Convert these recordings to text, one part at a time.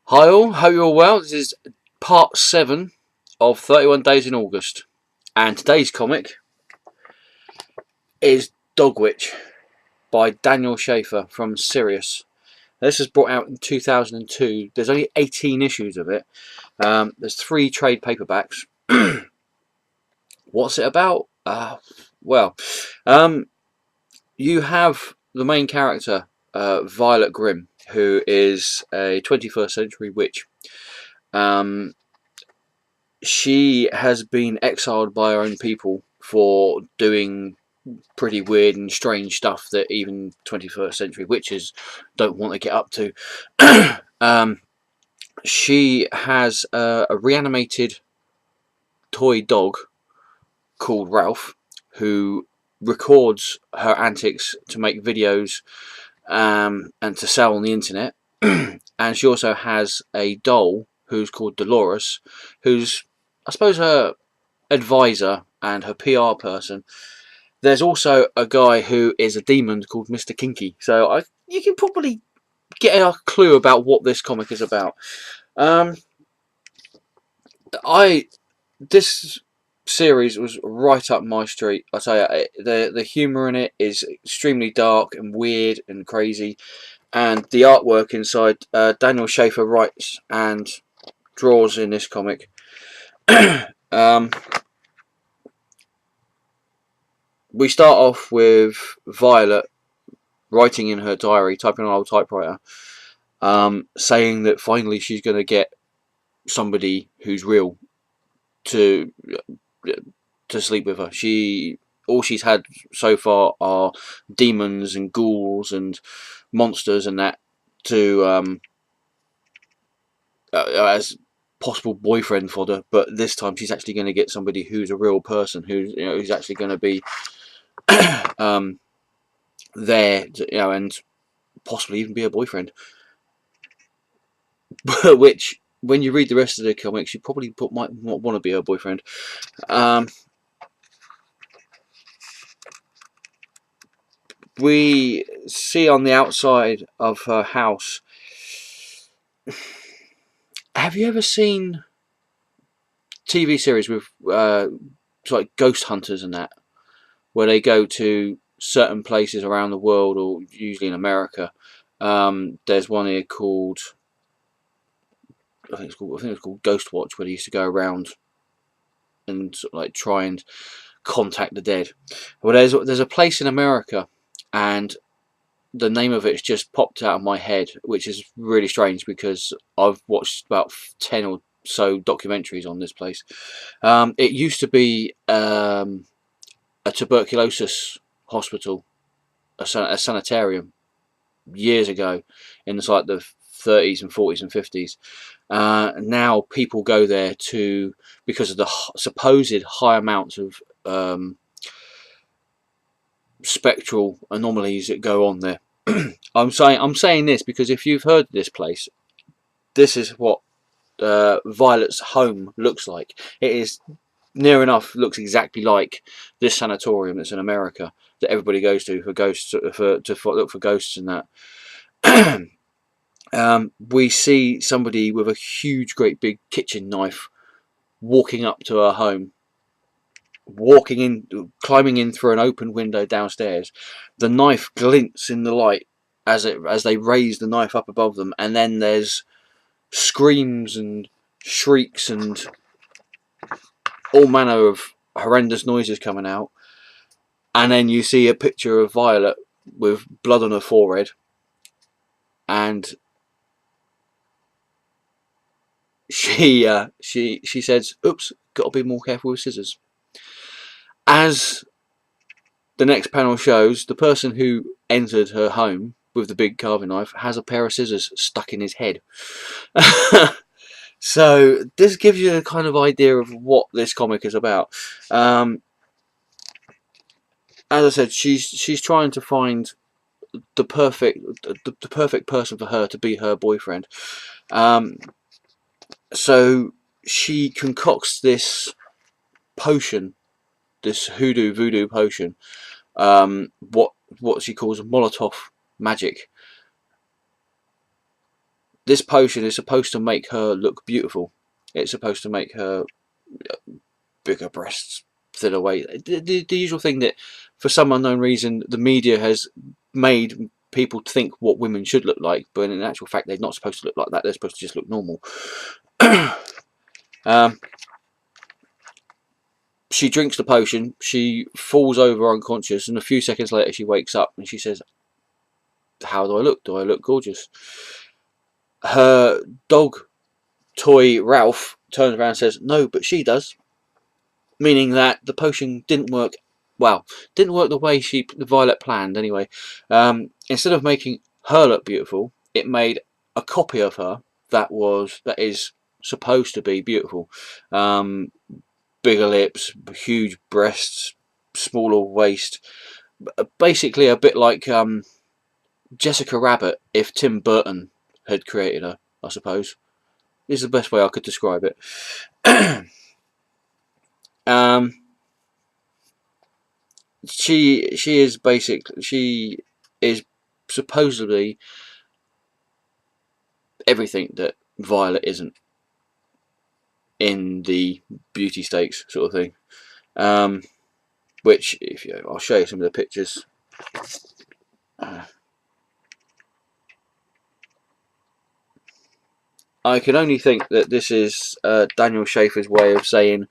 Hi all, hope you're all well. This is part 7 of 31 Days in August. And today's comic is Dogwitch by Daniel Schaefer from Sirius. This was brought out in 2002. There's only 18 issues of it. There's 3 trade paperbacks. What's it about? Well, you have the main character, Violet Grimm, who is a 21st century witch. She has been exiled by her own people for doing pretty weird and strange stuff that even 21st century witches don't want to get up to. She has a reanimated toy dog called Ralph, who records her antics to make videos and to sell on the internet. And she also has a doll who's called Dolores, who's, I suppose, her advisor and her PR person. There's also a guy who is a demon called Mr. Kinky. So you can probably get a clue about what this comic is about. This series was right up my street. I tell you, the humour in it is extremely dark and weird and crazy, and the artwork inside. Daniel Schaefer writes and draws in this comic. We start off with Violet writing in her diary, typing on an old typewriter, saying that finally she's going to get somebody who's real to sleep with her. All she's had so far are demons and ghouls and monsters and that to as possible boyfriend fodder. But this time she's actually going to get somebody who's a real person, who's actually going to be there, and possibly even be a boyfriend. Which, when you read the rest of the comics, you probably might not want to be her boyfriend. We see on the outside of her house. Have you ever seen TV series with like ghost hunters and that, where they go to certain places around the world, or usually in America? There's one here called, I think it's called Ghost Watch, where they used to go around and sort of like try and contact the dead. Well, there's a place in America, and the name of it's just popped out of my head, which is really strange because I've watched about 10 or so documentaries on this place. It used to be a tuberculosis hospital, a sanitarium, years ago, in like the 30s and 40s and 50s. Now people go there because of the supposed high amounts of spectral anomalies that go on there. I'm saying this because if you've heard of this place, this is what Violet's home looks like. It is near enough looks exactly like this sanatorium that's in America that everybody goes to for ghosts, to look for ghosts and that. We see somebody with a huge, great big kitchen knife walking up to her home, climbing in through an open window downstairs. The knife glints in the light as they raise the knife up above them, and then there's screams and shrieks and all manner of horrendous noises coming out. And then you see a picture of Violet with blood on her forehead, and she says, "Oops, got to be more careful with scissors." As the next panel shows, the person who entered her home with the big carving knife has a pair of scissors stuck in his head. So this gives you a kind of idea of what this comic is about. As I said, she's trying to find the perfect person for her to be her boyfriend. So she concocts this potion, this voodoo potion, what she calls Molotov magic, this potion is supposed to make her look beautiful. It's supposed to make her bigger breasts, thinner waist, the usual thing that for some unknown reason the media has made people think what women should look like, but in actual fact they're not supposed to look like that. They're supposed to just look normal. She drinks the potion, she falls over unconscious, and a few seconds later she wakes up and she says, how do I look? Do I look gorgeous? Her dog toy Ralph turns around and says, no, but she does. Meaning that the potion didn't work. Well, didn't work the way Violet planned anyway. Instead of making her look beautiful, it made a copy of her that is supposed to be beautiful. Bigger lips, huge breasts, smaller waist. Basically a bit like Jessica Rabbit if Tim Burton had created her, I suppose. This is the best way I could describe it. She is supposedly everything that Violet isn't in the beauty stakes sort of thing. Which, I'll show you some of the pictures. I can only think that this is Daniel Schaefer's way of saying,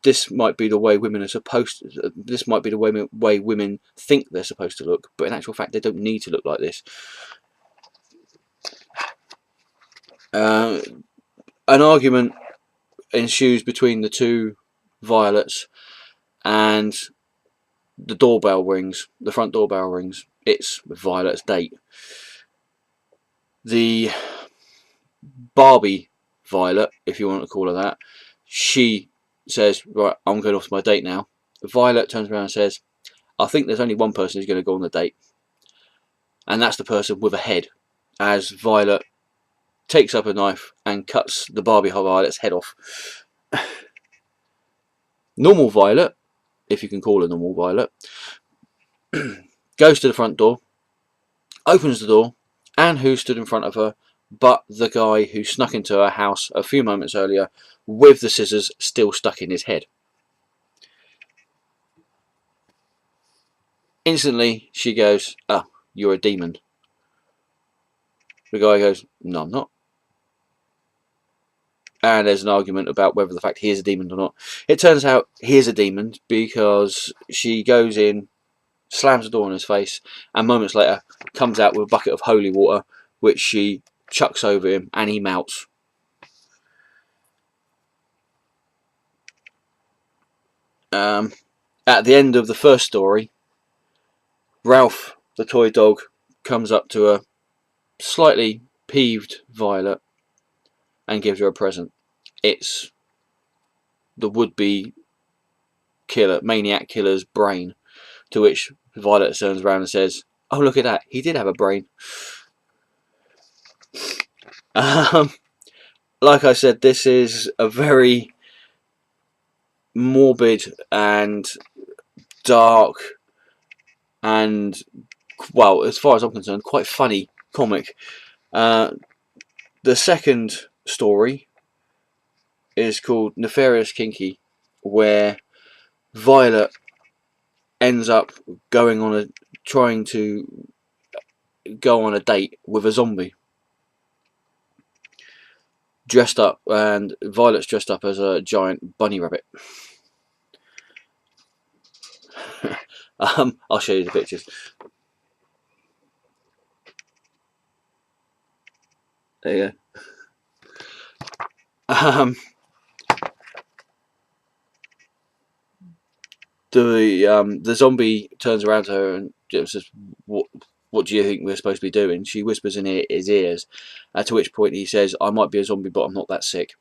this might be the way women are supposed to. This might be the way women think they're supposed to look, but in actual fact, they don't need to look like this. An argument ensues between the two Violets, and the doorbell rings. The front doorbell rings. It's Violet's date. The Barbie Violet, if you want to call her that, she says, right, I'm going off to my date now. Violet turns around and says, I think there's only one person who's going to go on the date, and that's the person with a head, as Violet takes up a knife and cuts the Barbie Violet's head off. Normal Violet, if you can call her normal Violet, goes to the front door, opens the door, and who stood in front of her but the guy who snuck into her house a few moments earlier with the scissors still stuck in his head. Instantly she goes, oh, you're a demon. The guy goes, no, I'm not. And there's an argument about whether the fact he is a demon or not. It turns out he is a demon because she goes in, slams the door in his face, and moments later comes out with a bucket of holy water, which she chucks over him, and he melts. At the end of the first story, Ralph, the toy dog, comes up to a slightly peeved Violet and gives her a present. It's the would-be maniac killer's brain, to which Violet turns around and says, oh, look at that, he did have a brain. Like I said, this is a very morbid and dark and, well, as far as I'm concerned, quite funny comic. The second story is called Nefarious Kinky, where Violet ends up trying to go on a date with a zombie. Dressed up, and Violet's dressed up as a giant bunny rabbit. I'll show you the pictures. There you go. The zombie turns around to her and says, what do you think we're supposed to be doing? She whispers in his ears, to which point he says, I might be a zombie, but I'm not that sick.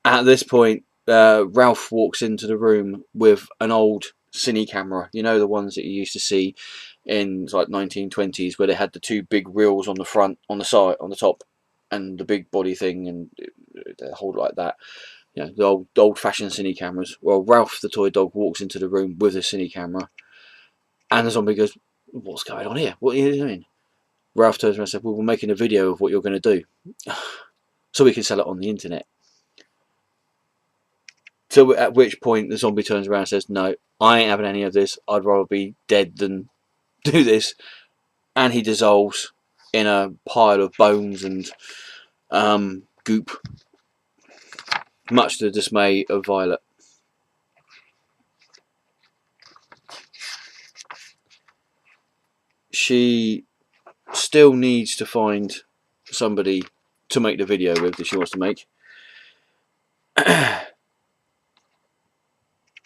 At this point, Ralph walks into the room with an old cine camera. You know, the ones that you used to see in like 1920s, where they had the two big reels on the front, on the side, on the top, and the big body thing, and they hold like that. you know, the old-fashioned cine cameras. Well, Ralph the toy dog walks into the room with a cine camera, and the zombie goes, "What's going on here? What are you doing?" Ralph turns around and says, "Well, we're making a video of what you're going to do, so we can sell it on the internet." So at which point the zombie turns around and says, "No, I ain't having any of this. I'd rather be dead than do this." And he dissolves in a pile of bones and goop, much to the dismay of Violet. She still needs to find somebody to make the video with that she wants to make.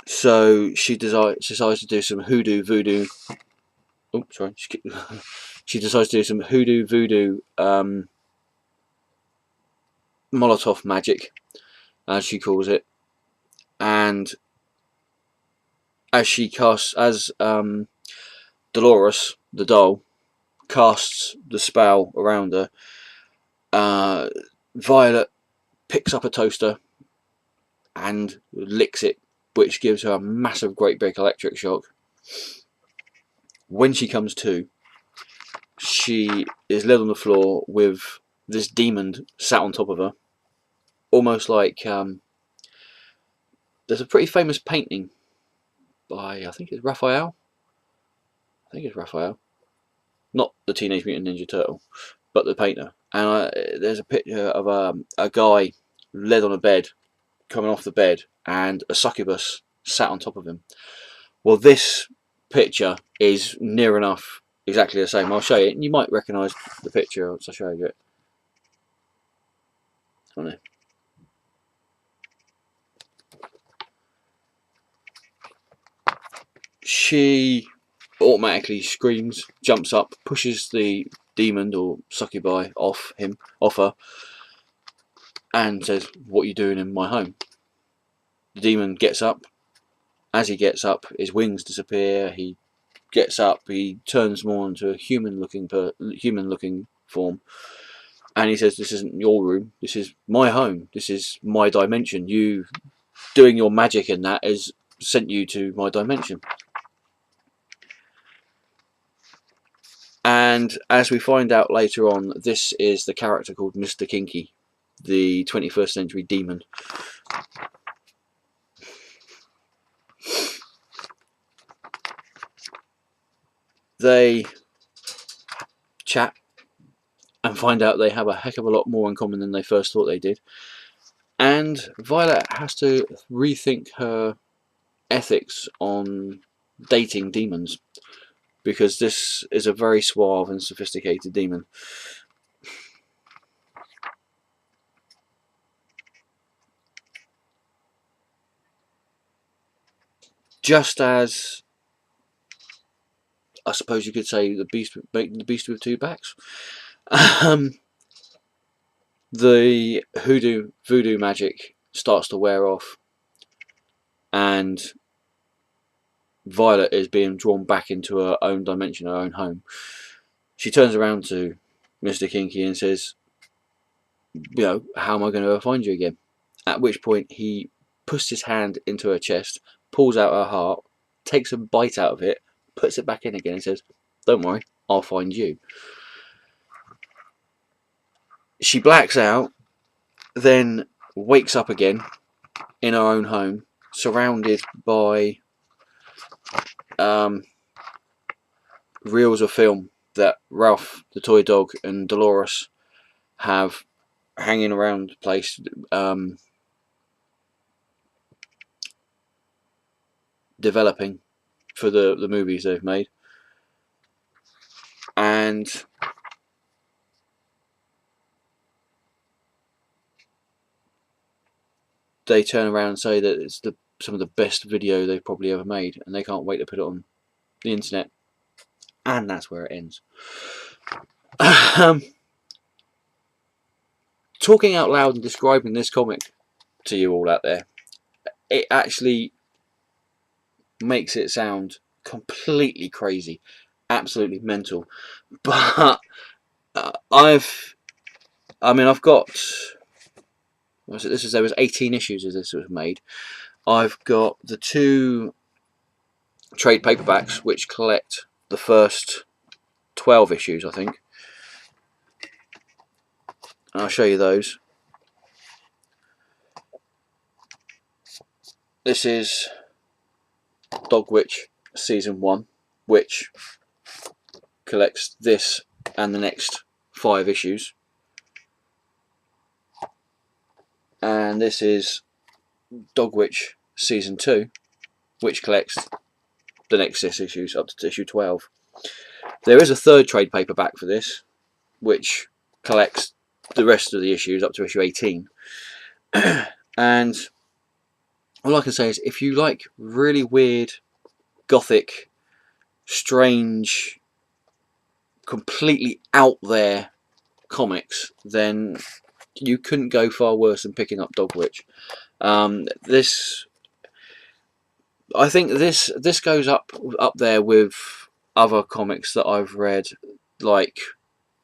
So she decides to do some hoodoo voodoo. Oh, sorry. She decides to do some hoodoo voodoo Molotov magic, as she calls it, and as Dolores, the doll, casts the spell around her, Violet picks up a toaster and licks it, which gives her a massive great big electric shock. When she comes to, she is laid on the floor with this demon sat on top of her, almost like there's a pretty famous painting by, I think it's Raphael, not the Teenage Mutant Ninja Turtle, but the painter. And there's a picture of a guy led on a bed, coming off the bed, and a succubus sat on top of him. Well, this picture is near enough exactly the same. I'll show you, and you might recognise the picture once I show you it. On there. She automatically screams, jumps up, pushes the demon or succubi off her, and says, "What are you doing in my home?" The demon gets up. As he gets up, his wings disappear. He gets up. He turns more into a human-looking form, and he says, "This isn't your room. This is my home. This is my dimension. You doing your magic in that has sent you to my dimension." And as we find out later on, this is the character called Mr. Kinky, the 21st century demon. They chat and find out they have a heck of a lot more in common than they first thought they did. And Violet has to rethink her ethics on dating demons, because this is a very suave and sophisticated demon. Just as, I suppose you could say, the beast with two backs. The voodoo magic starts to wear off, and Violet is being drawn back into her own dimension, her own home. She turns around to Mr. Kinky and says, "You know, how am I going to find you again?" At which point he puts his hand into her chest, pulls out her heart, takes a bite out of it, puts it back in again, and says, "Don't worry, I'll find you." She blacks out, then wakes up again in her own home, surrounded by reels of film that Ralph the toy dog and Dolores have hanging around the place, developing for the movies they've made. And they turn around and say that it's some of the best video they've probably ever made, and they can't wait to put it on the internet. And that's where it ends. Talking out loud and describing this comic to you all out there, it actually makes it sound completely crazy, absolutely mental. But I've got there was 18 issues as this was made. I've got the 2 trade paperbacks which collect the first 12 issues, I think. And I'll show you those. This is Dogwitch Season 1, which collects this and the next 5 issues. And this is Dogwitch Season 2, which collects the next 6 issues up to issue 12. There is a 3rd trade paperback for this, which collects the rest of the issues up to issue 18. And all I can say is, if you like really weird, gothic, strange, completely out there comics, then you couldn't go far worse than picking up Dogwitch. I think this goes up there with other comics that I've read, like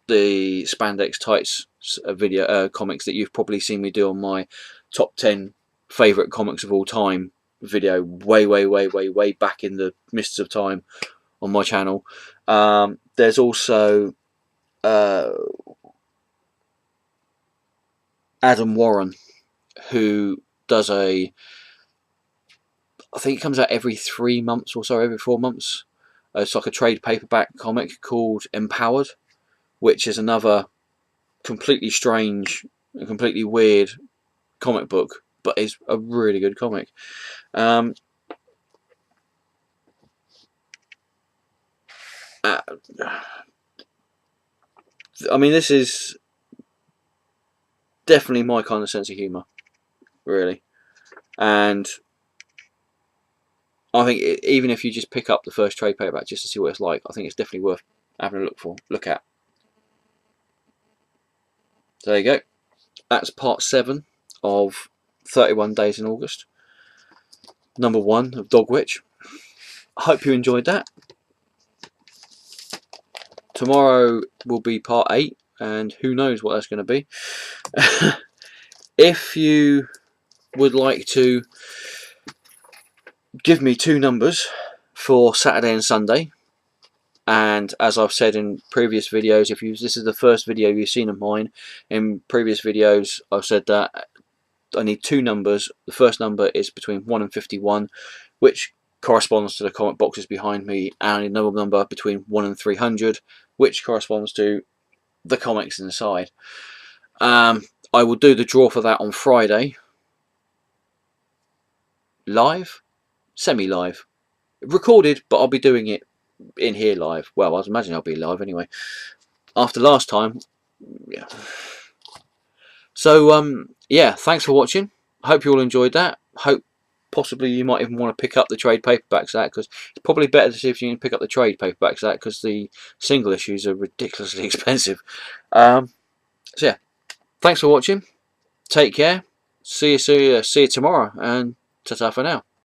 the Spandex Tights video comics that you've probably seen me do on my top 10 favourite comics of all time video way back in the mists of time on my channel. There's also Adam Warren, who does I think it comes out every 3 months or so, every 4 months. It's like a trade paperback comic called Empowered, which is another completely strange and completely weird comic book, but is a really good comic. I mean, this is definitely my kind of sense of humour, really. And I think even if you just pick up the first trade paperback just to see what it's like, I think it's definitely worth having a look at. So there you go. That's part 7 of 31 Days in August. Number 1 of Dogwitch. I hope you enjoyed that. Tomorrow will be part 8, and who knows what that's going to be. If you would like to give me 2 numbers for Saturday and Sunday, and as I've said in previous videos, if this is the first video you've seen of mine, in previous videos I've said that I need 2 numbers. The first number is between 1 and 51, which corresponds to the comic boxes behind me, and another number between 1 and 300, which corresponds to the comics inside. I will do the draw for that on Friday. Live? Semi-live. Recorded, but I'll be doing it in here live. Well, I imagine I'll be live anyway. After last time, yeah. So, yeah, thanks for watching. I hope you all enjoyed that. Hope possibly you might even want to pick up the trade paperbacks of that, because it's probably better to see if you can pick up the trade paperbacks of that, because the single issues are ridiculously expensive. So yeah, thanks for watching. Take care. See you tomorrow, and ta-ta for now.